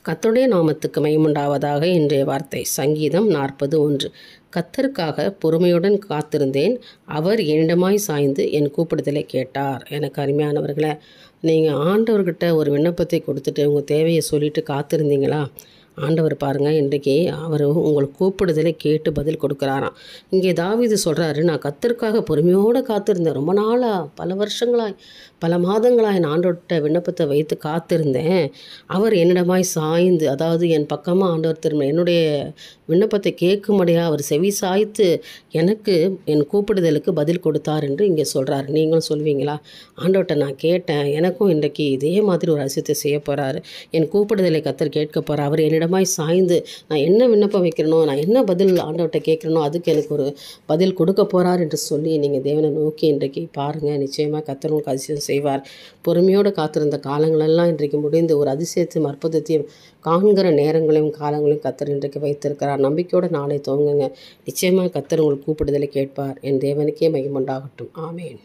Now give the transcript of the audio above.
கர்த்தருடைய நாமத்துக்கு மகிமையுண்டாவதாக. இன்றைய வார்த்தை சங்கீதம் 40:1. கர்த்தருக்காக பொறுமையுடன் காத்திருந்தேன், அவர் என்னிடமாய் சாய்ந்து என் கூப்பிடுதலை கேட்டார். எனக்கு அருமையானவர்களே, நீங்கள் ஆண்டவர்கிட்ட ஒரு விண்ணப்பத்தை கொடுத்துட்டு உங்கள் தேவையை சொல்லிவிட்டு காத்திருந்தீங்களா? ஆண்டவர் பாருங்கள், இன்றைக்கு அவர் உங்கள் கூப்பிடுதலை கேட்டு பதில் கொடுக்குறாராம். இங்கே தாவீது சொல்கிறாரு, நான் கர்த்தருக்காக பொறுமையோடு காத்திருந்தேன். ரொம்ப நாளாக, பல வருஷங்களாய், பல மாதங்களாக என் ஆண்டவர்கிட்ட விண்ணப்பத்தை வைத்து காத்திருந்தேன். அவர் என்னிடமாய் சாய்ந்து, அதாவது என் பக்கமாக ஆண்டவர் திரும்ப என்னுடைய விண்ணப்பத்தை கேட்கும்படியாக அவர் செவி சாய்த்து எனக்கு என் கூப்பிடுதலுக்கு பதில் கொடுத்தார் என்று இங்கே சொல்கிறார். நீங்களும் சொல்வீங்களா? ஆண்டவர்கிட்ட நான் கேட்டேன், எனக்கும் இன்றைக்கு இதே மாதிரி ஒரு அதிசயத்தை செய்ய போகிறாரு. என் கூப்பிடுதலை கர்த்தர் கேட்க போகிறார். அவர் என்னிடமாய் சாய்ந்து நான் என்ன விண்ணப்பம் வைக்கிறனோ, நான் என்ன பதில் ஆண்டவர்கிட்ட கேட்குறனோ அதுக்கு எனக்கு ஒரு பதில் கொடுக்க போகிறார் என்று சொல்லி நீங்கள் தேவனை நோக்கி இன்றைக்கு பாருங்கள். நிச்சயமாக கர்த்தர் உங்களுக்கு அதிசயம் செய்வார். பொறுமையோடு காத்திருந்த காலங்களெல்லாம் இன்றைக்கு முடிந்து ஒரு அதிசயத்தையும் அற்புதத்தையும் காண்கிற நேரங்களையும் காலங்களையும் கர்த்தர் இன்றைக்கு வைத்திருக்கிறார். நம்பிக்கையோடு நாளை துவங்குங்க. நிச்சயமாக கர்த்தர் உங்களுக்கு கூப்பிடுதலை கேட்பார். என் தேவனுக்கே மகிமை உண்டாகட்டும். ஆமேன்.